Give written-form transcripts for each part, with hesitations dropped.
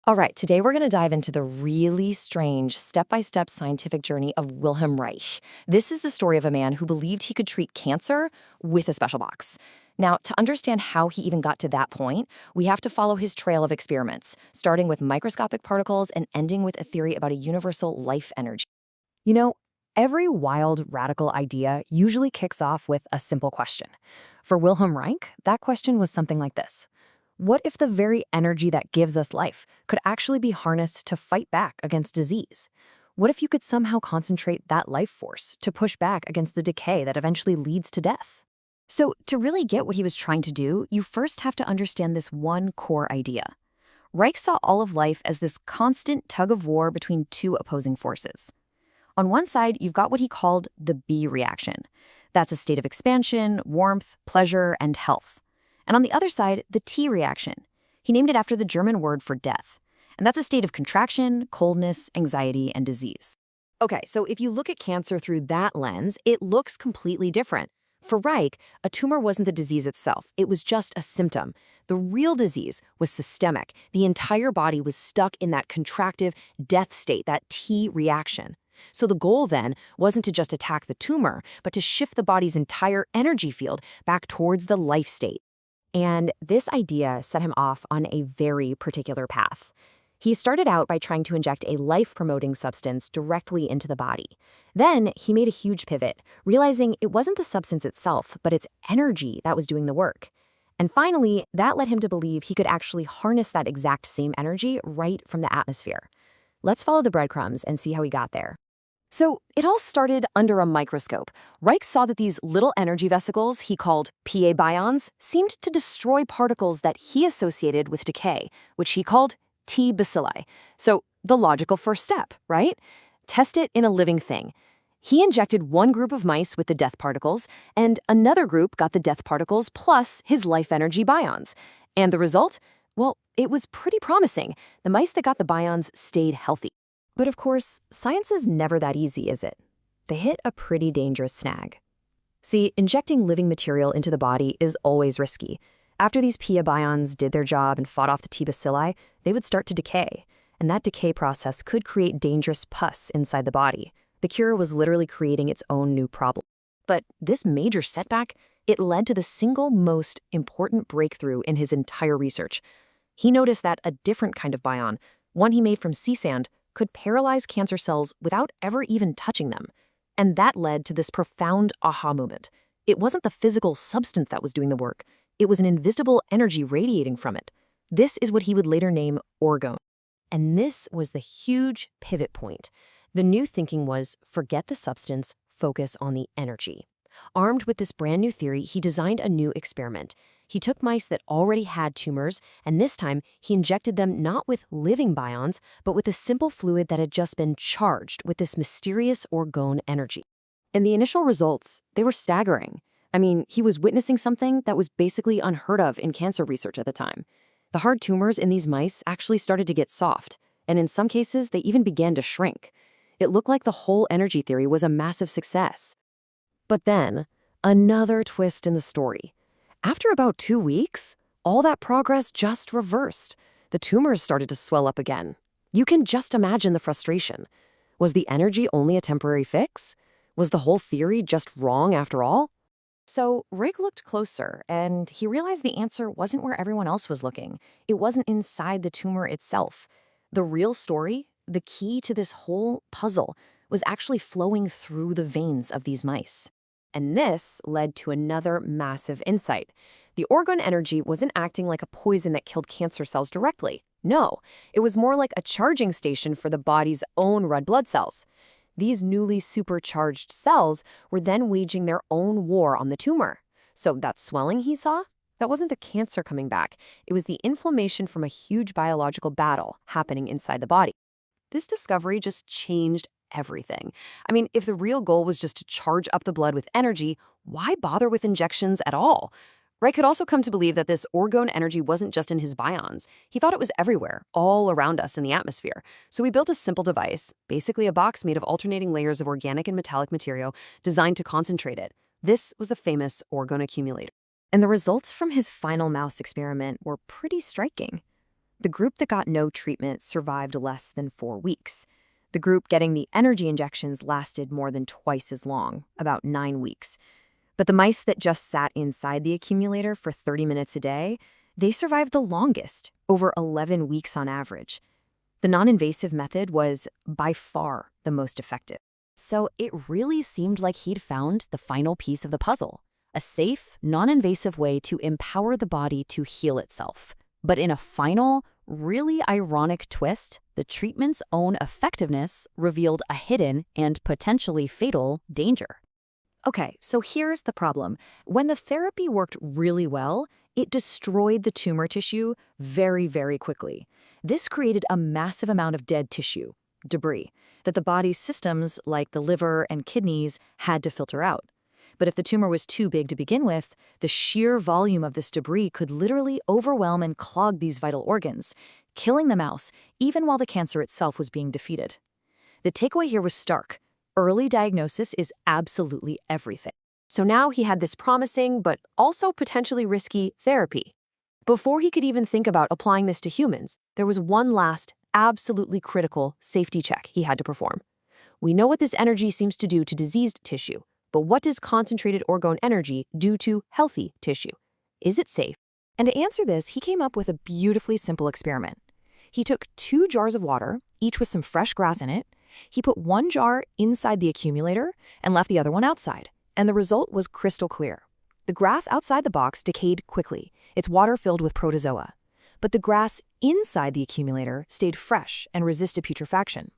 All right, today we're going to dive into the really strange step-by-step scientific journey of Wilhelm Reich. This is the story of a man who believed he could treat cancer with a special box. Now, to understand how he even got to that point, we have to follow his trail of experiments, starting with microscopic particles and ending with a theory about a universal life energy. You know, every wild, radical idea usually kicks off with a simple question. For Wilhelm Reich, that question was something like this. What if the very energy that gives us life could actually be harnessed to fight back against disease? What if you could somehow concentrate that life force to push back against the decay that eventually leads to death? So, to really get what he was trying to do, you first have to understand this one core idea. Reich saw all of life as this constant tug of war between two opposing forces. On one side, you've got what he called the B reaction. That's a state of expansion, warmth, pleasure, and health. And on the other side, the T reaction. He named it after the German word for death. And that's a state of contraction, coldness, anxiety, and disease. Okay, so if you look at cancer through that lens, it looks completely different. For Reich, a tumor wasn't the disease itself. It was just a symptom. The real disease was systemic. The entire body was stuck in that contractive death state, that T reaction. So the goal then wasn't to just attack the tumor, but to shift the body's entire energy field back towards the life state. And this idea set him off on a very particular path. He started out by trying to inject a life-promoting substance directly into the body. Then he made a huge pivot, realizing it wasn't the substance itself, but its energy that was doing the work. And finally, that led him to believe he could actually harness that exact same energy right from the atmosphere. Let's follow the breadcrumbs and see how he got there. So it all started under a microscope. Reich saw that these little energy vesicles he called Pa bions seemed to destroy particles that he associated with decay, which he called T bacilli. So the logical first step, right? Test it in a living thing. He injected one group of mice with the death particles, and another group got the death particles plus his life energy bions. And the result? Well, it was pretty promising. The mice that got the bions stayed healthy. But of course, science is never that easy, is it? They hit a pretty dangerous snag. See, injecting living material into the body is always risky. After these PA bions did their job and fought off the T bacilli, they would start to decay. And that decay process could create dangerous pus inside the body. The cure was literally creating its own new problem. But this major setback, it led to the single most important breakthrough in his entire research. He noticed that a different kind of bion, one he made from sea sand, could paralyze cancer cells without ever even touching them. And that led to this profound aha moment. It wasn't the physical substance that was doing the work. It was an invisible energy radiating from it. This is what he would later name Orgone. And this was the huge pivot point. The new thinking was, forget the substance, focus on the energy. Armed with this brand new theory, he designed a new experiment. He took mice that already had tumors, and this time he injected them not with living bions, but with a simple fluid that had just been charged with this mysterious orgone energy. And the initial results, they were staggering. I mean, he was witnessing something that was basically unheard of in cancer research at the time. The hard tumors in these mice actually started to get soft, and in some cases, they even began to shrink. It looked like the whole energy theory was a massive success. But then, another twist in the story. After about 2 weeks, all that progress just reversed. The tumors started to swell up again. You can just imagine the frustration. Was the energy only a temporary fix? Was the whole theory just wrong after all? So Reich looked closer, and he realized the answer wasn't where everyone else was looking. It wasn't inside the tumor itself. The real story, the key to this whole puzzle, was actually flowing through the veins of these mice. And this led to another massive insight. The orgone energy wasn't acting like a poison that killed cancer cells directly. No, it was more like a charging station for the body's own red blood cells. These newly supercharged cells were then waging their own war on the tumor. So that swelling he saw, that wasn't the cancer coming back. It was the inflammation from a huge biological battle happening inside the body. This discovery just changed everything. I mean, if the real goal was just to charge up the blood with energy, why bother with injections at all? Reich could also come to believe that this orgone energy wasn't just in his bions. He thought it was everywhere, all around us in the atmosphere. So he built a simple device, basically a box made of alternating layers of organic and metallic material designed to concentrate it. This was the famous orgone accumulator. And the results from his final mouse experiment were pretty striking. The group that got no treatment survived less than 4 weeks. The group getting the energy injections lasted more than twice as long, about 9 weeks. But the mice that just sat inside the accumulator for 30 minutes a day, they survived the longest, over 11 weeks on average. The non-invasive method was by far the most effective. So it really seemed like he'd found the final piece of the puzzle, a safe, non-invasive way to empower the body to heal itself. But in a final, really ironic twist, the treatment's own effectiveness revealed a hidden and potentially fatal danger. Okay, so here's the problem. When the therapy worked really well, it destroyed the tumor tissue very, very quickly. This created a massive amount of dead tissue, debris, that the body's systems, like the liver and kidneys, had to filter out. But if the tumor was too big to begin with, the sheer volume of this debris could literally overwhelm and clog these vital organs, killing the mouse even while the cancer itself was being defeated. The takeaway here was stark. Early diagnosis is absolutely everything. So now he had this promising but also potentially risky therapy. Before he could even think about applying this to humans, there was one last, absolutely critical safety check he had to perform. We know what this energy seems to do to diseased tissue, but what does concentrated orgone energy do to healthy tissue? Is it safe? And to answer this, he came up with a beautifully simple experiment. He took 2 jars of water, each with some fresh grass in it. He put one jar inside the accumulator and left the other one outside, and the result was crystal clear. The grass outside the box decayed quickly, its water filled with protozoa. But the grass inside the accumulator stayed fresh and resisted putrefaction.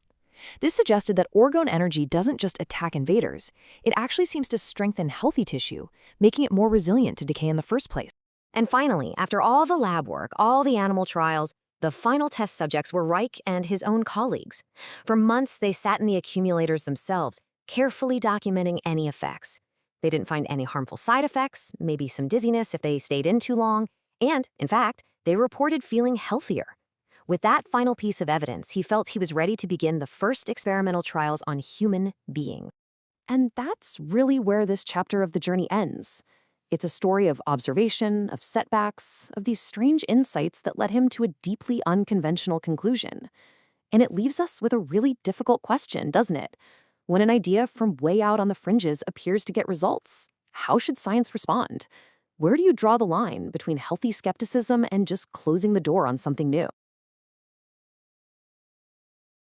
This suggested that orgone energy doesn't just attack invaders, it actually seems to strengthen healthy tissue, making it more resilient to decay in the first place. And finally, after all the lab work, all the animal trials, the final test subjects were Reich and his own colleagues. For months, they sat in the accumulators themselves, carefully documenting any effects. They didn't find any harmful side effects, maybe some dizziness if they stayed in too long, and, in fact, they reported feeling healthier. With that final piece of evidence, he felt he was ready to begin the first experimental trials on human beings. And that's really where this chapter of the journey ends. It's a story of observation, of setbacks, of these strange insights that led him to a deeply unconventional conclusion. And it leaves us with a really difficult question, doesn't it? When an idea from way out on the fringes appears to get results, how should science respond? Where do you draw the line between healthy skepticism and just closing the door on something new?